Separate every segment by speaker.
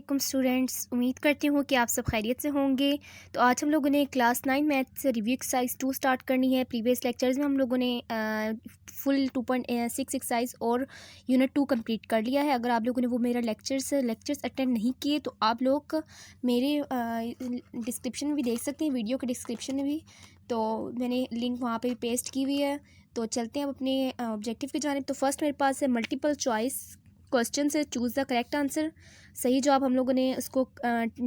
Speaker 1: वालेकुम स्टूडेंट्स, उम्मीद करती हूँ कि आप सब खैरियत से होंगे। तो आज हम लोगों ने क्लास 9 मैथ से रिव्यू एक्सरसाइज 2 स्टार्ट करनी है। प्रीवियस लेक्चर्स में हम लोगों ने फुल 2.6 एक्सरसाइज और यूनिट 2 कंप्लीट कर लिया है। अगर आप लोगों ने वो मेरा लेक्चर्स अटेंड नहीं किए तो आप लोग मेरे डिस्क्रिप्शन में भी देख सकते हैं, वीडियो के डिस्क्रिप्शन में भी। तो मैंने लिंक वहाँ पर पेस्ट की हुई है। तो चलते हैं अब अपने ऑब्जेक्टिव की जानिब। तो फर्स्ट मेरे पास है मल्टीपल चॉइस क्वेश्चन से चूज़ द करेक्ट आंसर। सही जवाब हम लोगों ने उसको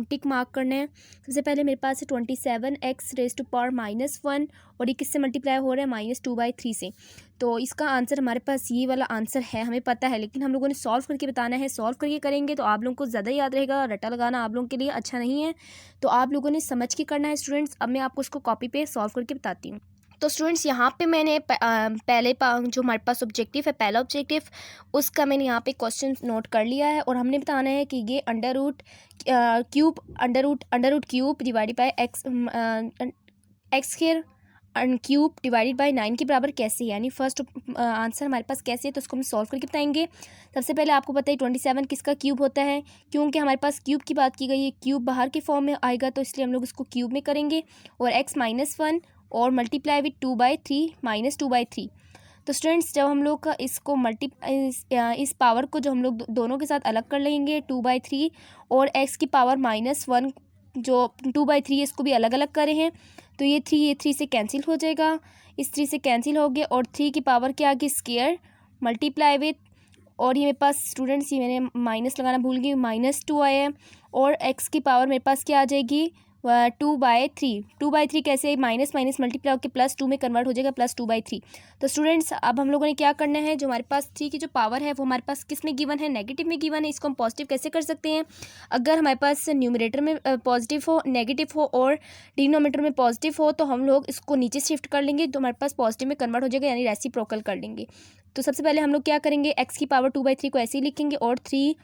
Speaker 1: टिक मार्क करना है। सबसे पहले मेरे पास है 27x⁻⁻1 और ये किससे मल्टीप्लाई हो रहा है -2/3 से। तो इसका आंसर हमारे पास ये वाला आंसर है, हमें पता है, लेकिन हम लोगों ने सॉल्व करके बताना है। सॉल्व करके करेंगे तो आप लोगों को ज़्यादा याद रहेगा, रट्टा लगाना आप लोगों के लिए अच्छा नहीं है। तो आप लोगों ने समझ के करना है स्टूडेंट्स। अब मैं आपको उसको कॉपी पे सॉल्व करके बताती हूँ। तो स्टूडेंट्स यहाँ पे मैंने पहले जो हमारे पास ऑब्जेक्टिव है, पहला ऑब्जेक्टिव, उसका मैंने यहाँ पे क्वेश्चन नोट कर लिया है और हमने बताना है कि ये under root cube divided by x square cube divided by 9 के बराबर कैसे है, यानी फर्स्ट आंसर हमारे पास कैसे है, तो उसको हम सॉल्व करके बताएंगे। सबसे पहले आपको पता है 27 किसका क्यूब होता है, क्योंकि हमारे पास क्यूब की बात की गई है, क्यूब बाहर के फॉर्म में आएगा तो इसलिए हम लोग इसको क्यूब में करेंगे। और x-1 और मल्टीप्लाई विथ 2/3 -2/3। तो स्टूडेंट्स जब हम लोग का इसको इस पावर को जो हम लोग दोनों के साथ अलग कर लेंगे 2/3 और x की पावर -1 जो 2/3 इसको भी अलग अलग करे हैं, तो ये 3 से कैंसिल हो जाएगा, इस 3 से कैंसिल हो गया और 3 की पावर के आगे स्क्वायर मल्टीप्लाई विथ, और ये मेरे पास स्टूडेंट्स ये मैंने माइनस लगाना भूल गई, -2 आया है और x की पावर मेरे पास क्या आ जाएगी 2/3। 2/3 कैसे, माइनस माइनस मल्टीप्लाई होकर +2 में कन्वर्ट हो जाएगा, +2/3। तो स्टूडेंट्स अब हम लोगों ने क्या करना है, जो हमारे पास 3 की जो पावर है वो हमारे पास किस में गिवन है, नेगेटिव में गिवन है। इसको हम पॉजिटिव कैसे कर सकते हैं, अगर हमारे पास न्यूमरेटर में पॉजिटिव हो, नेगेटिव हो और डिनोमिनेटर में पॉजिटिव हो तो हम लोग इसको नीचे शिफ्ट कर लेंगे तो हमारे पास पॉजिटिव में कन्वर्ट हो जाएगा, यानी रेसिप्रोकल कर लेंगे। तो सबसे पहले हम लोग क्या करेंगे, x की पावर 2/3 को ऐसे ही लिखेंगे और 3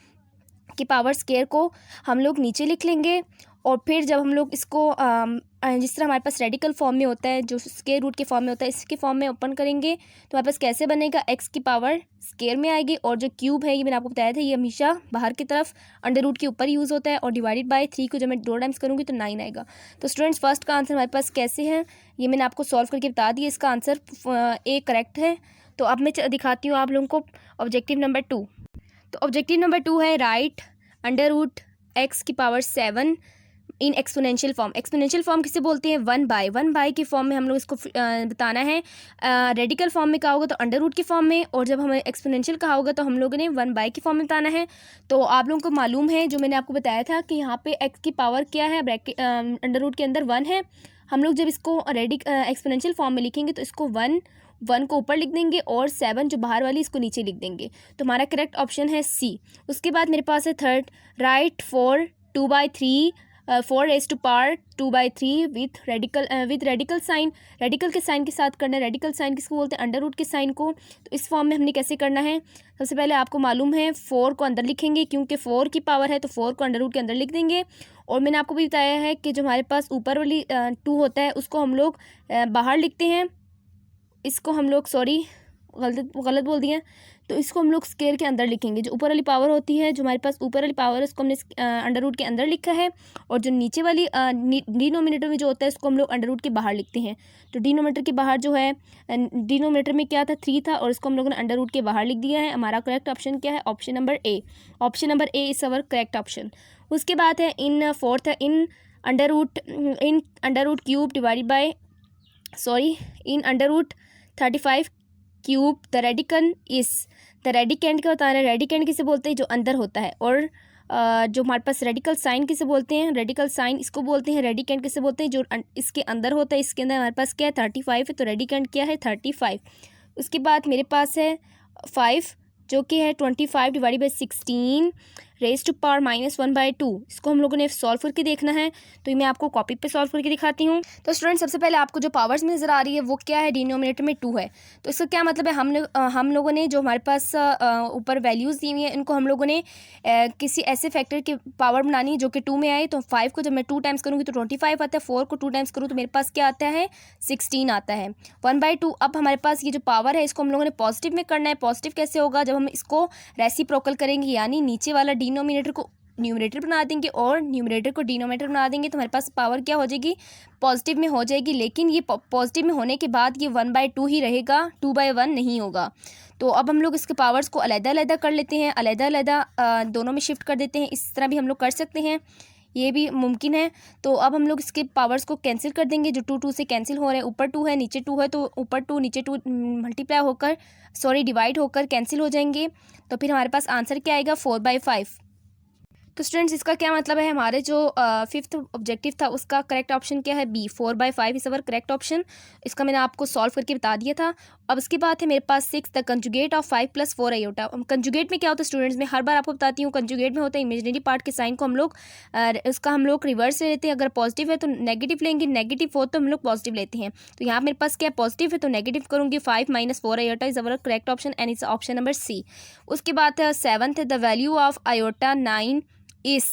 Speaker 1: की पावर स्क्वायर को हम लोग नीचे लिख लेंगे। और फिर जब हम लोग इसको जिस तरह हमारे पास रेडिकल फॉर्म में होता है, जो स्क्वायर रूट के फॉर्म में होता है, इसके फॉर्म में ओपन करेंगे तो हमारे पास कैसे बनेगा, x की पावर स्क्वायर में आएगी और जो क्यूब है ये मैंने आपको बताया था ये हमेशा बाहर की तरफ अंडर रूट के ऊपर यूज़ होता है, और डिवाइडेड बाय 3 को जब मैं 2 टाइम्स करूँगी तो 9 आएगा। तो स्टूडेंट्स फर्स्ट का आंसर हमारे पास कैसे है ये मैंने आपको सॉल्व करके बता दिया, इसका आंसर ए करेक्ट है। तो अब मैं दिखाती हूँ आप लोगों को ऑब्जेक्टिव नंबर 2। तो ऑब्जेक्टिव नंबर 2 है राइट √x की power 7 in exponential form. Exponential form किसे बोलते हैं, 1/1 के फॉर्म में हम लोग इसको बताना है। रेडिकल फॉर्म में कहा होगा तो अंडर रूट के फॉर्म में, और जब हमें एक्सपोनेंशियल कहा होगा तो हम लोगों ने 1/, के फॉर्म में बताना है। तो आप लोगों को मालूम है जो मैंने आपको बताया था कि यहाँ पे x की पावर क्या है, अंडर रूट के अंदर 1 है। हम लोग जब इसको एक्सपोनेंशियल फॉर्म में लिखेंगे तो इसको 1 को ऊपर लिख देंगे और 7 जो बाहर वाली इसको नीचे लिख देंगे। तो हमारा करेक्ट ऑप्शन है सी। उसके बाद मेरे पास है third, right 4 raised to power 2/3 with radical sign. Radical के साइन के साथ करना है, रेडिकल साइन किसको बोलते हैं, अंडर रूट के साइन को। तो इस फॉर्म में हमने कैसे करना है, सबसे पहले आपको मालूम है 4 को अंदर लिखेंगे, क्योंकि 4 की पावर है तो 4 को अंडर रूट के अंदर लिख देंगे। और मैंने आपको भी बताया है कि जो हमारे पास ऊपर वाली 2 होता है उसको हम लोग बाहर लिखते हैं, इसको हम लोग गलत बोल दिए, तो इसको हम लोग स्क्वायर के अंदर लिखेंगे। जो ऊपर वाली पावर होती है, जो हमारे पास ऊपर वाली पावर है उसको हमने अंडर रूट के अंदर लिखा है, और जो नीचे वाली डिनोमिनेटर में जो होता है उसको हम लोग अंडर रूट के बाहर लिखते हैं। तो डिनोमिनेटर के बाहर जो है, डिनोमिनेटर में क्या था 3 था और इसको हम लोगों ने अंडर रूट के बाहर लिख दिया है। हमारा करेक्ट ऑप्शन क्या है, option number A. Option number A is our correct option. उसके बाद है इन फोर्थ है in under root cube divided by in under root 35 cube the radicand क्या होता है, रेडिकेंड किसे बोलते हैं, जो अंदर होता है। और जो हमारे पास रेडिकल साइन किसे बोलते हैं, रेडिकल साइन इसको बोलते हैं। रेडिकेंड किसे बोलते हैं, जो इसके अंदर होता है। इसके अंदर हमारे पास क्या है 35 है, तो रेडिकेंड क्या है 35। उसके बाद मेरे पास है 5 जो कि है 25 divided by 16 raise to power -1/2। इसको हम लोगों ने सॉल्व करके देखना है, तो ये मैं आपको कॉपी पे सॉल्व करके दिखाती हूँ। तो स्टूडेंट सबसे पहले आपको जो पावर्स में नज़र आ रही है वो क्या है, डिनोमिनेटर में 2 है। तो इसका क्या मतलब है, हम लोगों ने जो हमारे पास ऊपर वैल्यूज़ दी हुई हैं इनको हम लोगों ने किसी ऐसे फैक्टर की पावर बनानी है जो कि 2 में आए। तो 5 को जब मैं 2 टाइम्स करूँगी तो 25 आता है, 4 को 2 टाइम्स करूँ तो मेरे पास क्या आता है 16 आता है, 1/2। अब हमारे पास ये जो पावर है इसको हम लोगों ने पॉजिटिव में करना है। पॉजिटिव कैसे होगा, जब हम इसको रेसिप्रोकल करेंगे, यानी नीचे वाला डिनोमिनेटर को न्यूमरेटर बना देंगे और न्यूमरेटर को डिनोमिनेटर बना देंगे तो हमारे पास पावर क्या हो जाएगी, पॉजिटिव में हो जाएगी। लेकिन ये पॉजिटिव में होने के बाद ये 1/2 ही रहेगा, 2/1 नहीं होगा। तो अब हम लोग इसके पावर्स को अलग-अलग कर लेते हैं, अलग-अलग दोनों में शिफ्ट कर देते हैं। इस तरह भी हम लोग कर सकते हैं, ये भी मुमकिन है। तो अब हम लोग इसके पावर्स को कैंसिल कर देंगे, जो 2 से कैंसिल हो रहे हैं। ऊपर 2 है नीचे 2 है, तो ऊपर 2 नीचे 2 मल्टीप्लाई होकर डिवाइड होकर कैंसिल हो जाएंगे। तो फिर हमारे पास आंसर क्या आएगा, 4/5। तो स्टूडेंट्स इसका क्या मतलब है, हमारे जो 5th ऑब्जेक्टिव था उसका करेक्ट ऑप्शन क्या है, बी, 4/5 इस अवर करेक्ट ऑप्शन। इसका मैंने आपको सॉल्व करके बता दिया था। अब इसके बाद है मेरे पास 6, the conjugate of 5 + 4 iota. Conjugate में क्या होता है स्टूडेंट्स, में हर बार आपको बताती हूँ, कंजुगेट में होता है इमेजिनरी पार्ट के साइन को हम लोग उसका हम लोग रिवर्स ले लेते हैं। अगर पॉजिटिव है तो नेगेटिव लेंगे, नेगेटिव हो तो हम लोग पॉजिटिव लेते हैं। तो यहाँ मेरे पास क्या पॉजिटिव है तो नेगेटिव करूँगी, 5 - 4 iota is our correct option and it's option number C. उसके बाद 7th है द वैल्यू ऑफ आयोटा 9 इस।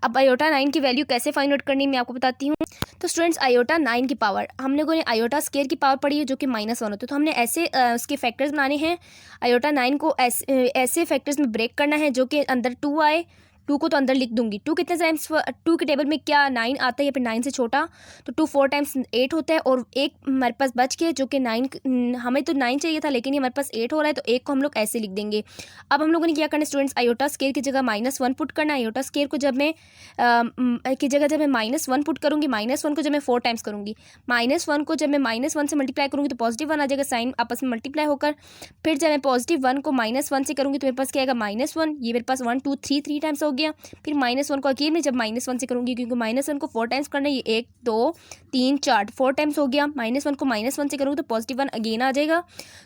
Speaker 1: अब आयोटा 9 की वैल्यू कैसे फाइंड आउट करनी मैं आपको बताती हूँ। तो स्टूडेंट्स आयोटा 9 की पावर, हम लोगों ने आयोटा स्केयर की पावर पढ़ी है जो कि -1 होती है। तो हमने ऐसे उसके फैक्टर्स बनाने हैं, आयोटा 9 को ऐसे फैक्टर्स में ब्रेक करना है जो कि अंदर 2 आए। 2 को तो अंदर लिख दूंगी, 2 कितने टाइम्स, 2 के टेबल में क्या 9 आता है या फिर 9 से छोटा, तो 2 4 टाइम्स 8 होता है। और एक हमारे पास बच गया जो कि 9, हमें तो 9 चाहिए था लेकिन ये हमारे पास 8 हो रहा है, तो एक को हम लोग ऐसे लिख देंगे। अब हम लोगों ने क्या करना है स्टूडेंट्स, आयोटा स्केयर की जगह -1 पुट करना है। आयोटा स्केयर को जब मैं की जगह जब मैं -1 पुट करूँगी, -1 को जब मैं 4 टाइम्स करूँगी, -1 को जब मैं -1 से मल्टीप्लाई करूँगी तो +1 आ जाएगा, साइन आपस में मल्टीप्लाई होकर। फिर जब मैं +1 को -1 से करूँगी तो मेरे पास क्या आएगा, -1, ये मेरे पास 1 2 3 टाइम्स हो गया। फिर -1 को अगेन में जब -1 से करूँगी, क्योंकि -1 को 4 टाइम्स करना है, ये 1 2 3 4 4 टाइम्स हो गया। -1 को -1 से करूँगी तो +1 अगेन आ जाएगा।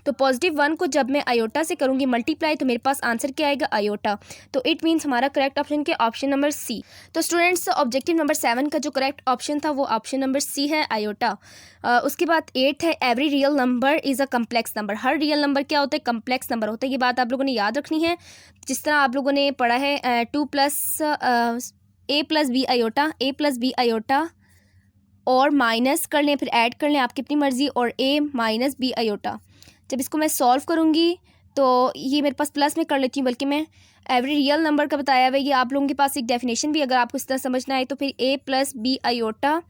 Speaker 1: तो +1 को जब मैं आयोटा से करूँगी मल्टीप्लाई तो मेरे पास आंसर क्या आएगा, आयोटा। तो इट मीन्स हमारा करेक्ट ऑप्शन के ऑप्शन नंबर सी। तो स्टूडेंट्स ऑब्जेक्टिव नंबर 7 का जो करेक्ट ऑप्शन था वो ऑप्शन नंबर सी है, आयोटा। उसके बाद 8 है, every real number is a complex number. Her real number क्या होता है, कम्प्लेक्स नंबर होता है। ये बात आप लोगों ने याद रखनी है, जिस तरह आप लोगों ने पढ़ा है 2 + a + b iota, a + b iota और माइनस कर लें फिर ऐड कर लें, आपकी अपनी मर्जी, और a - b आयोटा। जब इसको मैं सॉल्व करूँगी तो ये मेरे पास प्लस में कर लेती हूँ, बल्कि मैं एवरी रियल नंबर का बताया हुआ है। ये आप लोगों के पास एक डेफिनेशन भी अगर आपको इस तरह समझना है तो फिर a + b iota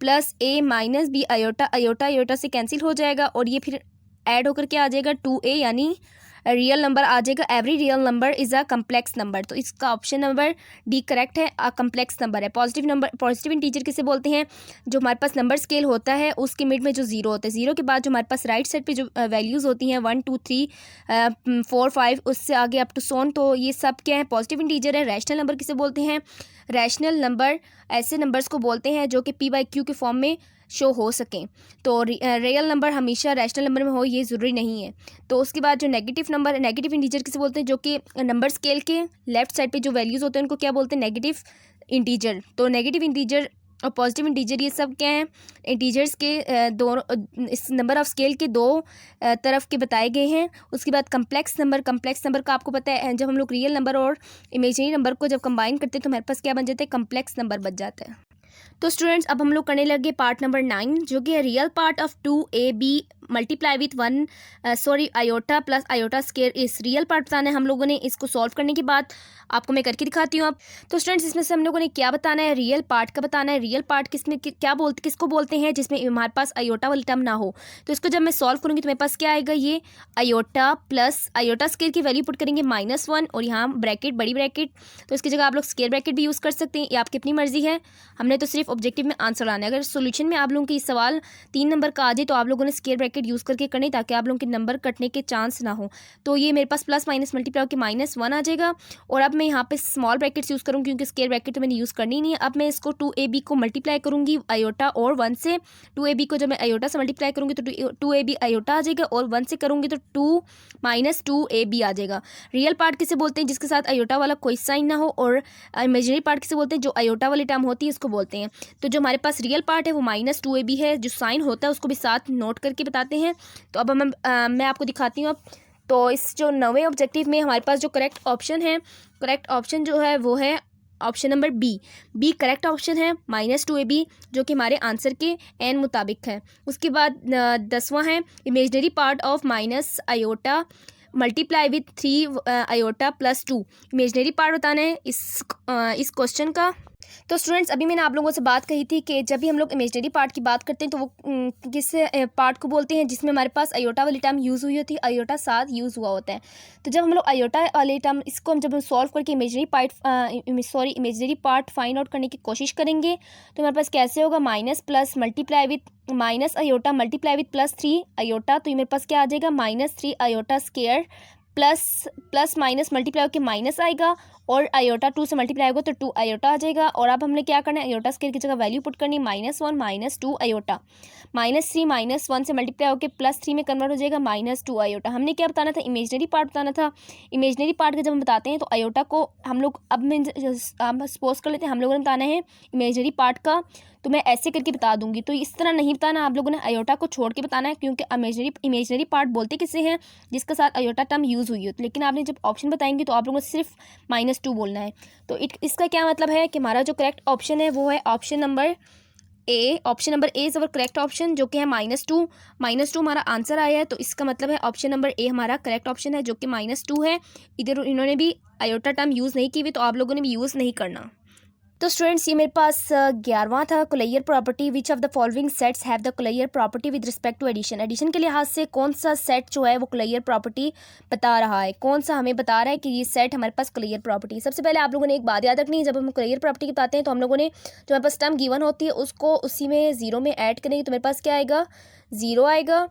Speaker 1: plus a - b iota, iota iota से कैंसिल हो जाएगा और ये फिर ऐड होकर क्या आ जाएगा, 2a, यानी रियल नंबर आ जाएगा। Every real number is a complex number. तो इसका ऑप्शन नंबर डी करेक्ट है, कम्प्लेक्स नंबर है। पॉजिटिव नंबर, पॉजिटिव इंटीजर किसे बोलते हैं, जो हमारे पास नंबर स्केल होता है उसके मिड में जो 0 होता है, 0 के बाद जो हमारे पास राइट साइड पे जो वैल्यूज़ होती हैं 1 2 3 4 5 उससे आगे अप टू सोन, तो ये सब क्या है, पॉजिटिव इंटीजर है। रैशनल नंबर किसे बोलते हैं, रैशनल नंबर ऐसे नंबर्स को बोलते हैं जो कि p/q के फॉर्म में शो हो सकें। तो रियल नंबर हमेशा रैशनल नंबर में हो ये ज़रूरी नहीं है। तो उसके बाद जो नेगेटिव नंबर है, नेगेटिव इंटीजर किसे बोलते हैं, जो कि नंबर स्केल के लेफ्ट साइड पे जो वैल्यूज़ होते हैं उनको क्या बोलते हैं, नेगेटिव इंटीजर। तो नेगेटिव इंटीजर और पॉजिटिव इंटीजर ये सब क्या हैं, इंटीजर्स के दोनों इस नंबर ऑफ स्केल के दो तरफ के बताए गए हैं। उसके बाद कम्प्लेक्स नंबर, कम्प्लेक्स नंबर का आपको पता है जब हम लोग रियल नंबर और इमेजिनरी नंबर को जब कंबाइन करते हैं तो हमारे पास क्या बन जाता है, कम्प्लेक्स नंबर बन जाता है। तो स्टूडेंट्स अब हम लोग करने लगे पार्ट नंबर 9, जो कि है real part of 2ab multiply with iota plus iota square इस। रियल पार्ट बताना है हम लोगों ने। इसको सॉल्व करने के बाद आपको मैं करके दिखाती हूँ अब। तो स्टूडेंट्स इसमें से हम लोगों ने क्या बताना है, रियल पार्ट का बताना है। रियल पार्ट किसको बोलते हैं, जिसमें हमारे पास आयोटा वाली टर्म ना हो। तो इसको जब मैं सॉल्व करूँगी तो मेरे पास क्या आएगा, ये आयोटा प्लस आयोटा स्केयर की वैल्यू पुट करेंगे -1 और यहाँ ब्रैकेट बड़ी ब्रैकेट, तो इसकी जगह आप लोग स्केयर ब्रैकेट भी यूज़ कर सकते हैं, ये आपकी अपनी मर्जी है। हमने तो सिर्फ ऑब्जेक्टिव में आंसर लाना है। अगर सोल्यूशन में आप लोगों की सवाल 3 नंबर का आ जाए तो आप लोगों ने स्केयर ब्रैकेट यूज़ करके करनी, ताकि आप लोगों के नंबर कटने के चांस ना हो। तो ये मेरे पास प्लस माइनस मल्टीप्लाई होकर -1 आ जाएगा। और अब मैं यहाँ पे स्मॉल ब्रैकेट्स यूज़ करूँगी क्योंकि स्केयर ब्रैकेट तो मैंने यूज़ करनी नहीं है। अब मैं इसको 2ab को मल्टीप्लाई करूँगी आयोटा और 1 से। 2ab को जब मैं आयोटा से मल्टीप्लाई करूँगी तो 2ab आयोटा आ जाएगा और 1 से करूँगी तो 2 - 2ab आ जाएगा। रियल पार्ट किसे बोलते हैं, जिसके साथ आयोटा वाला कोई साइन ना हो, और इमेजिनरी पार्ट किसे बोलते हैं, जो आयोटा वाली टर्म होती है इसको बोलते हैं। तो जो हमारे पास रियल पार्ट है वो -2ab है, जो साइन होता है उसको भी साथ नोट करके बताते हैं। तो अब मैं आपको दिखाती हूँ अब। तो इस जो 9वें ऑब्जेक्टिव में हमारे पास जो करेक्ट ऑप्शन है, करेक्ट ऑप्शन जो है वो है option number B correct option है, -2ab, जो कि हमारे आंसर के एन मुताबिक है। उसके बाद 10वां है imaginary part of minus iota multiply with 3 iota plus 2। Imaginary part बताना है इस क्वेश्चन का। तो स्टूडेंट्स अभी मैंने आप लोगों से बात कही थी कि जब भी हम लोग इमेजनरी पार्ट की बात करते हैं तो वो किस पार्ट को बोलते हैं जिसमें हमारे पास आयोटा वाली टर्म यूज़ हुई होती है, आयोटा साथ यूज़ हुआ होता है। तो जब हम लोग आयोटा वाली टर्म इसको जब हम सॉल्व करके इमेजनरी पार्ट फाइंड आउट करने की कोशिश करेंगे तो हमारे पास कैसे होगा, minus plus multiply with minus iota multiply with plus 3 iota. तो ये मेरे पास क्या आ जाएगा, -3 iota square plus minus multiply होकर माइनस आएगा और आयोटा 2 से मल्टीप्लाई होगा तो 2 आयोटा आ जाएगा। और अब हमने क्या करना है, आयोटा स्क्वायर की जगह वैल्यू पुट करनी, -1 -2 आयोटा। -3 -1 से मल्टीप्लाई होकर +3 में कन्वर्ट हो जाएगा -2 आयोटा। हमने क्या बताना था, इमेजनरी पार्ट बताना था। इमेजनरी पार्ट का जब हम बताते हैं तो आयोटा को हम लोग हम सपोज कर लेते हैं हम लोगों ने बताना है इमेजनरी पार्ट का, तो मैं ऐसे करके बता दूंगी। तो इस तरह नहीं बताना, आप लोगों ने आयोटा को छोड़ के बताना है, क्योंकि इमेजनरी पार्ट बोलते किसे हैं, जिसके साथ आयोटा टर्म यूज़ हुई हो। लेकिन आपने जब ऑप्शन बताएंगे तो आप लोगों को सिर्फ -2 बोलना है। तो इसका क्या मतलब है कि हमारा जो करेक्ट ऑप्शन है वो है option number A. Option number A is our correct option, जो कि है -2 हमारा आंसर आया है। तो इसका मतलब है ऑप्शन नंबर ए हमारा करेक्ट ऑप्शन है, जो कि -2 है। इधर इन्होंने भी आयोटा टर्म यूज़ नहीं की हुई, तो आप लोगों ने भी यूज़ नहीं करना। तो स्टूडेंट्स ये मेरे पास 11वां था, closure property. Which of the following sets have the closure property with respect to addition. Addition के लिहाज से कौन सा सेट जो है वो कोलेयर प्रॉपर्टी बता रहा है, कौन सा हमें बता रहा है कि ये सेट हमारे पास कोलेयर प्रॉपर्टी। सबसे पहले आप लोगों ने एक बात याद रखनी है, जब हम कोलेयर प्रॉपर्टी बताते हैं तो हम लोगों ने जो हमारे पास टर्म गिवन होती है उसको उसी में 0 में ऐड करेंगे तो मेरे पास क्या आएगा, 0 आएगा।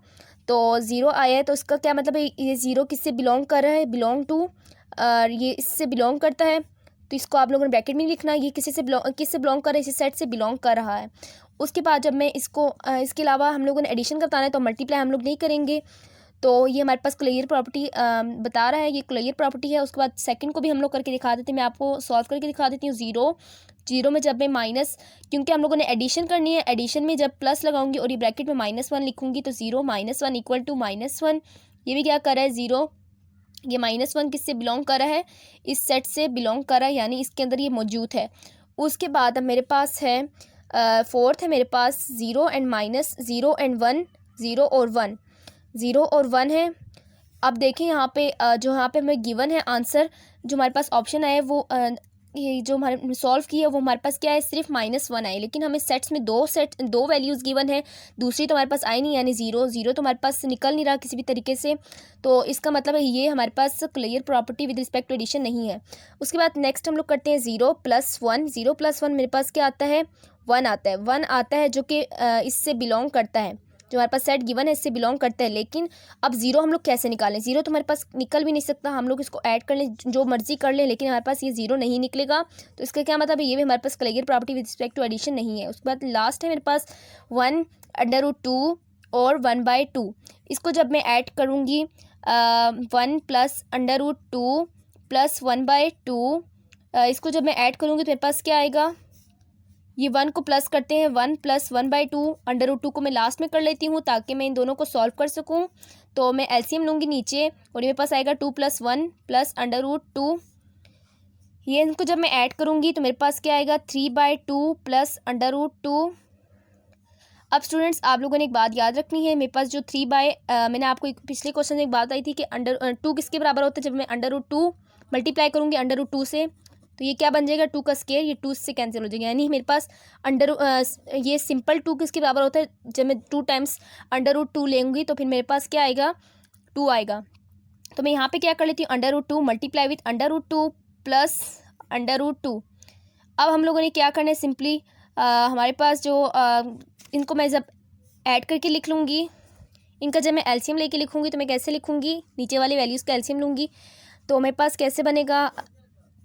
Speaker 1: तो 0 आया है तो इसका क्या मतलब है, ये 0 किससे बिलोंग कर रहा है, बिलोंग टू, ये इससे बिलोंग करता है। तो इसको आप लोगों ने ब्रैकेट में लिखना है, ये किससे बिलोंग कर रहा है, इसी सेट से बिलोंग कर रहा है। उसके बाद जब मैं इसको इसके अलावा हम लोगों ने एडिशन का बताना है तो मल्टीप्लाई हम लोग नहीं करेंगे। तो ये हमारे पास कोलेयर प्रॉपर्टी बता रहा है, ये कोलेयर प्रॉपर्टी है। उसके बाद सेकंड को भी हम लोग करके दिखा देते हैं, मैं आपको सॉल्व करके दिखा देती हूँ। 0 में जब मैं माइनस, क्योंकि हम लोगों ने एडिशन करनी है, एडिशन में जब प्लस लगाऊंगी और ये ब्रैकेट में -1 लिखूंगी तो 0 -1 इक्वल टू -1। ये भी क्या कर रहा है, 0, ये -1 किससे बिलोंग कर रहा है, इस सेट से बिलोंग कर रहा है, यानी इसके अंदर ये मौजूद है। उसके बाद अब मेरे पास है फोर्थ है मेरे पास 0 एंड -0 एंड 1, 0 और 1 है। अब देखें यहाँ पे जो यहाँ पे हमें गिवन है आंसर, जो हमारे पास ऑप्शन आया है वो ये जो हमारे सॉल्व किया वो हमारे पास क्या है, सिर्फ -1 आए। लेकिन हमें सेट्स में दो वैल्यूज़ गिवन है, दूसरी तो हमारे पास आई नहीं, यानी 0 तो हमारे पास निकल नहीं रहा किसी भी तरीके से। तो इसका मतलब है ये हमारे पास clear property with respect to addition नहीं है। उसके बाद नेक्स्ट हम लोग करते हैं 0 + 1। 0 + 1 मेरे पास क्या आता है, 1 आता है। 1 आता है जो कि इससे बिलोंग करता है, जो हमारे पास सेट गिवन है इससे बिलोंग करता है। लेकिन अब 0 हम लोग कैसे निकालें, 0 तो हमारे पास निकल भी नहीं सकता, हम लोग इसको ऐड कर लें जो मर्जी कर लें, लेकिन हमारे पास ये 0 नहीं निकलेगा। तो इसका क्या मतलब है, ये भी हमारे पास clear property with respect to addition नहीं है। उसके बाद लास्ट है मेरे पास 1/2 और 1/2। इसको जब मैं ऐड करूँगी 1 + √2 + 1/2, इसको जब मैं ऐड करूँगी तो मेरे पास क्या आएगा, ये 1 को प्लस करते हैं, 1 + 1/2। √2 को मैं लास्ट में कर लेती हूँ ताकि मैं इन दोनों को सॉल्व कर सकूँ। तो मैं एलसीएम लूँगी नीचे और ये मेरे पास आएगा 2 + 1 + √2। ये इनको जब मैं ऐड करूँगी तो मेरे पास क्या आएगा, 3/2 + √2। अब स्टूडेंट्स आप लोगों ने एक बात याद रखनी है, मेरे पास जो मैंने आपको पिछले क्वेश्चन में एक बात आई थी कि √2 किसके बराबर होता है, जब मैं √2 मल्टीप्लाई करूँगी √2 से तो ये क्या बन जाएगा, 2 का स्क्वायर, ये 2 से कैंसिल हो जाएगा। यानी मेरे पास ये सिंपल 2 किसके बराबर होता है, जब मैं 2 टाइम्स √2 लेंगी तो फिर मेरे पास क्या आएगा, 2 आएगा। तो मैं यहाँ पे क्या कर लेती हूँ, √2 मल्टीप्लाई विथ √2 प्लस √2। अब हम लोगों ने क्या करना है, सिंपली हमारे पास जो इनको मैं जब ऐड करके लिख लूँगी, इनका जब मैं एलसीएम लेके लिखूँगी तो मैं कैसे लिखूँगी, नीचे वाली वैल्यूज़ का एलसीएम लूँगी। तो मेरे पास कैसे बनेगा,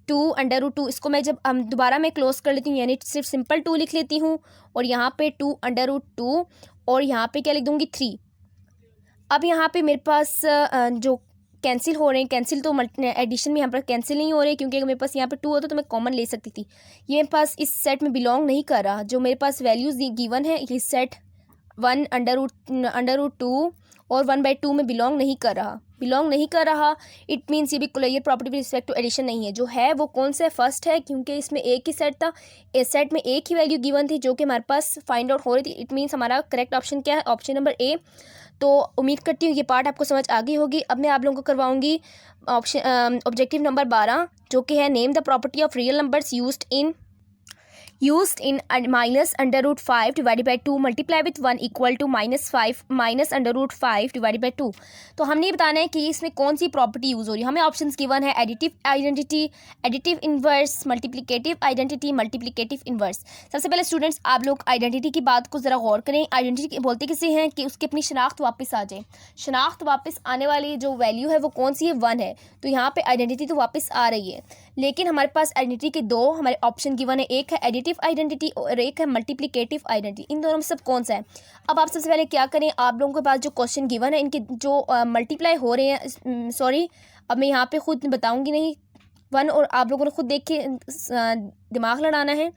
Speaker 1: 2/2। इसको मैं जब दोबारा मैं क्लोज कर लेती हूँ, यानी सिर्फ सिंपल 2 लिख लेती हूँ और यहाँ पे 2/2 और यहाँ पे क्या लिख दूँगी, 3। अब यहाँ पे मेरे पास जो कैंसिल हो रहे हैं, कैंसिल तो एडिशन में यहाँ पर कैंसिल नहीं हो रहे, क्योंकि अगर मेरे पास यहाँ पे 2 होता तो मैं कॉमन ले सकती थी। ये मेरे पास इस सेट में बिलोंग नहीं कर रहा, जो मेरे पास वैल्यूज़ गिवन है ये सेट 1/2 और 1/2 में बिलोंग नहीं कर रहा, बिलोंग नहीं कर रहा, इट मीन्स ये भी closure property with respect to addition नहीं है। जो है वो कौन सा है, फर्स्ट है, क्योंकि इसमें एक ही सेट था, इस सेट में एक ही वैल्यू गिवन थी जो कि हमारे पास फाइंड आउट हो रही थी। इट मीन्स हमारा करेक्ट ऑप्शन क्या है, ऑप्शन नंबर ए। तो उम्मीद करती हूँ ये पार्ट आपको समझ आ गई होगी। अब मैं आप लोगों को करवाऊंगी ऑब्जेक्टिव नंबर 12, जो कि है name the property of real numbers used in minus under root 5 divided by 2 multiply with 1 equal to -5 minus under root 5 divided by 2। तो हमने ये बताना है कि इसमें कौन सी प्रॉपर्टी यूज़ हो रही है। हमें ऑप्शंस गिवन है additive identity, additive inverse, multiplicative identity, multiplicative inverse. सबसे पहले स्टूडेंट्स आप लोग आइडेंटिटी की बात को ज़रा गौर करें। आइडेंटिटी बोलते किसे हैं कि उसकी अपनी शनाख्त वापस आ जाए। शनाख्त वापस आने वाली जो वैल्यू है वो कौन सी है, 1 है। तो यहाँ पे आइडेंटिटी तो वापस आ रही है, लेकिन हमारे पास आइडेंटिटी के दो हमारे ऑप्शन गिवन है, एक है एडिटिव आइडेंटिटी और एक है मल्टीप्लिकेटिव आइडेंटिटी। इन दोनों में सब कौन सा है। अब आप सबसे पहले क्या करें, आप लोगों के पास जो क्वेश्चन गिवन है इनके जो मल्टीप्लाई हो रहे हैं, सॉरी अब मैं यहाँ पे खुद बताऊंगी नहीं, 1 और आप लोगों ने खुद देख के दिमाग लड़ाना है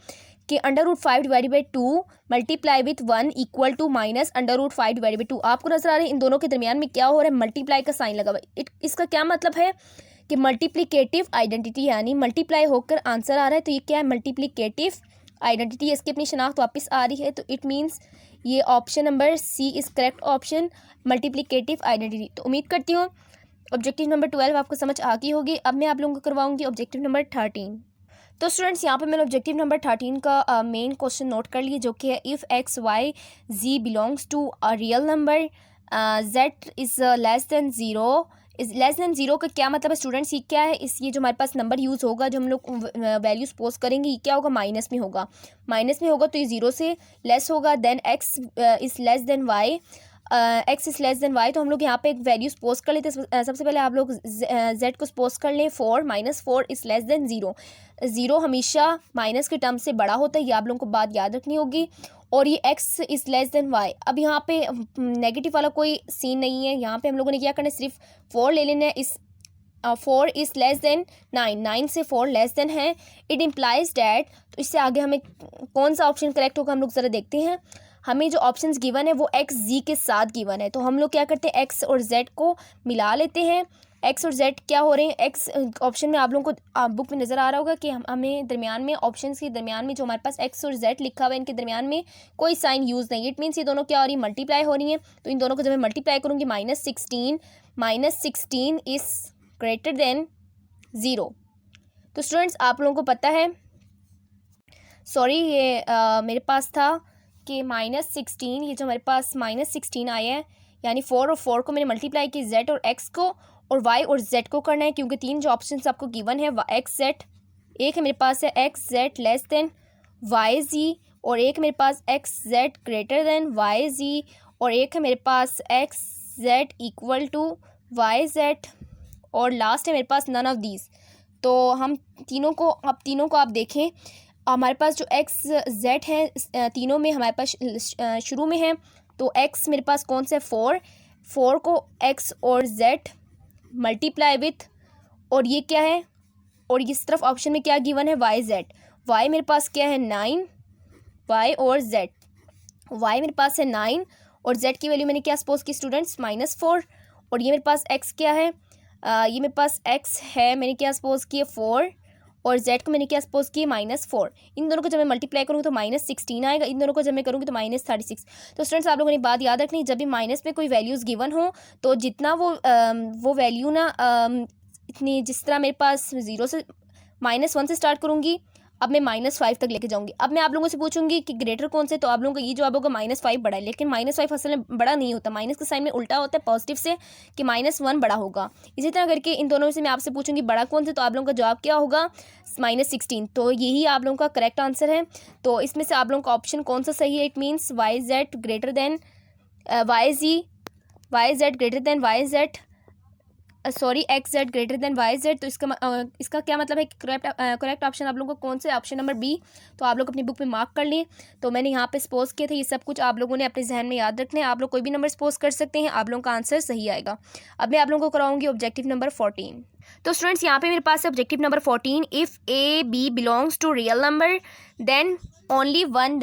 Speaker 1: कि under root 5 divided by 2 multiply with 1 equal to minus under root 5 divided by 2। आपको नजर आ रहा है इन दोनों के दरमियान में क्या हो रहा है, मल्टीप्लाई का साइन लगा हुआ है। इसका क्या मतलब है कि मल्टीप्लिकेटिव आइडेंटिटी यानी मल्टीप्लाई होकर आंसर आ रहा है। तो ये क्या है, मल्टीप्लिकेटिव आइडेंटिटी, इसकी अपनी शनाख्त वापस आ रही है। तो इट मीन्स ये option number C is correct option, multiplicative identity. तो उम्मीद करती हूँ ऑब्जेक्टिव नंबर 12 आपको समझ आ गई होगी। अब मैं आप लोगों को करवाऊंगी ऑब्जेक्टिव नंबर 13। तो स्टूडेंट्स यहाँ पे मैंने ऑब्जेक्टिव नंबर 13 का मेन क्वेश्चन नोट कर लिया, जो कि है if x y z belongs to a real number z is less than 0। इस लेस देन 0 का क्या मतलब है स्टूडेंट्स, ये क्या है, इस ये जो हमारे पास नंबर यूज़ होगा, जो हम लोग वैल्यू सपोज करेंगे, ये क्या होगा, माइनस में होगा। माइनस में होगा तो ये 0 से लेस होगा। Then x is less than y, x is less than y. तो हम लोग यहाँ पे एक वैल्यू सपोज कर लेते हैं। सबसे पहले आप लोग जेड को सपोज कर लें 4 -4 इज़ लेस देन 0। 0 हमेशा माइनस के टर्म से बड़ा होता है, ये आप लोगों को बात याद रखनी होगी। और ये x is less then y। अब यहाँ पे नेगेटिव वाला कोई सीन नहीं है, यहाँ पे हम लोगों ने क्या करना है, सिर्फ 4 ले लेना है। इस 4 इज़ लेस देन 9, 9 से 4 लेस देन है। इट इम्प्लाइज डैट, तो इससे आगे हमें कौन सा ऑप्शन करेक्ट होगा हम लोग ज़रा देखते हैं। हमें जो ऑप्शंस गिवन है वो एक्स जी के साथ गिवन है, तो हम लोग क्या करते हैं, एक्स और जेड को मिला लेते हैं। एक्स और जेड क्या हो रहे हैं, एक्स ऑप्शन में आप लोगों को बुक में नज़र आ रहा होगा कि हमें दरमियान में ऑप्शंस के दरमियान में जो हमारे पास एक्स और जेड लिखा हुआ है, इनके दरमियान में कोई साइन यूज़ नहीं। इट मीन्स ये दोनों क्या हो रही है, मल्टीप्लाई हो रही हैं। तो इन दोनों को जब मैं मल्टीप्लाई करूँगी -16 इज़ ग्रेटर देन 0। तो स्टूडेंट्स आप लोगों को पता है, सॉरी ये मेरे पास था कि -16, ये जो हमारे पास -16 आया है, यानी 4 और 4 को मैंने मल्टीप्लाई की, जेड और एक्स को, और वाई और जेड को करना है, क्योंकि 3 जो ऑप्शन आपको गिवन है एक्स जेड, एक है मेरे पास है x z less than y z, और एक मेरे पास x z greater than y z, और एक है मेरे पास x z equal to y z, और लास्ट है मेरे पास नन ऑफ दीज। तो हम तीनों को आप देखें, हमारे पास जो एक्स जेड है तीनों में हमारे पास शुरू में है, तो एक्स मेरे पास कौन सा है, 4 को एक्स और जेड मल्टीप्लाई विथ, और ये क्या है, और इस तरफ ऑप्शन में क्या गिवन है, वाई जेड। वाई मेरे पास क्या है 9, वाई और जेड, वाई मेरे पास है 9 और जेड की वैल्यू मैंने क्या सपोज की स्टूडेंट्स, -4। और ये मेरे पास एक्स क्या है, ये मेरे पास एक्स है, मैंने क्या सपोज किया 4, और जेड को मैंने क्या सपोज किया -4। इन दोनों को जब मैं मल्टीप्लाई करूँगी तो -16 आएगा, इन दोनों को जब मैं करूँगी तो -36। तो स्टूडेंट्स आप लोगों ने बात याद रखनी, जब भी माइनस में कोई वैल्यूज़ गिवन हो तो जितना वो वैल्यू ना इतनी, जिस तरह मेरे पास 0 से -1 से स्टार्ट करूँगी, अब मैं -5 तक लेके जाऊँगी। अब मैं आप लोगों से पूछूंगी कि ग्रेटर कौन से, तो आप लोगों का ये जवाब होगा -5 बड़ा है, लेकिन -5 असल में बड़ा नहीं होता, माइनस के साइन में उल्टा होता है पॉजिटिव से कि -1 बड़ा होगा। इसी तरह करके इन दोनों से मैं आपसे पूछूंगी बड़ा कौन से, तो आप लोगों का जवाब क्या होगा, -16। तो यही आप लोगों का करेक्ट आंसर है। तो इसमें से आप लोगों का ऑप्शन कौन सा सही है, it means y z greater than y z, y z greater than y z, sorry x z greater than y z. तो इसका क्या मतलब है कि करेक्ट ऑप्शन आप लोगों को कौन से, ऑप्शन नंबर बी। तो आप लोग अपनी बुक में मार्क कर लें। तो मैंने यहाँ पे सपोज किए थे, ये सब कुछ आप लोगों ने अपने जहन में याद रखना है। आप लोग कोई भी नंबर सपोज कर सकते हैं, आप लोगों का आंसर सही आएगा। अब मैं आप लोगों को कराऊंगी ऑब्जेक्टिव नंबर 14। तो स्टूडेंट्स यहाँ पे मेरे पास है objective number 14, if a b belongs to real number then only one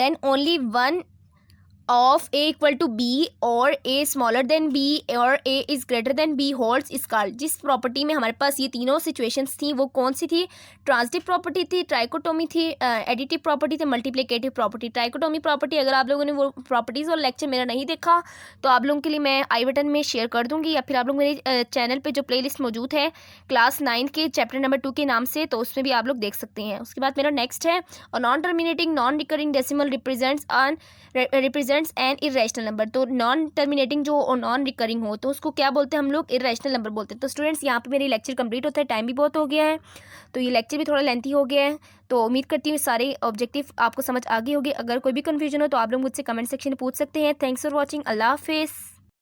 Speaker 1: of a equal to b or a smaller than b or a is greater than b holds is called. जिस property में हमारे पास ये तीनों situations थी वो कौन सी थी? Transitive property थी, ट्राइकोटोमी थी, एडिटिव प्रॉपर्टी थी, मल्टीप्लिकेटिव प्रॉपर्टी। ट्राइकोटोमी प्रॉपर्टी अगर आप लोगों ने वो प्रॉपर्टीज़ और लेक्चर मेरा नहीं देखा तो आप लोगों के लिए मैं आई बटन में शेयर कर दूंगी, या फिर आप लोग मेरे चैनल पर जो प्ले लिस्ट मौजूद है क्लास 9 के चैप्टर नंबर 2 के नाम से, तो उसमें भी आप लोग देख सकते हैं। उसके बाद मेरा नेक्स्ट है, और non terminating non recurring decimal represents an irrational number. तो नॉन टर्मिनेटिंग जो और नॉन रिकरिंग हो तो उसको क्या बोलते हैं हम लोग? इरेशनल नंबर बोलते हैं। तो स्टूडेंट्स यहाँ पे मेरी लेक्चर कंप्लीट होता है, टाइम भी बहुत हो गया है, तो ये लेक्चर भी थोड़ा लेंथी हो गया है। तो उम्मीद करती हूँ सारे ऑब्जेक्टिव आपको समझ आ गए होंगे। अगर कोई भी कन्फ्यूजन हो तो आप लोग मुझसे कमेंट सेक्शन में पूछ सकते हैं। Thanks for watching. अल्लाह हाफिज़।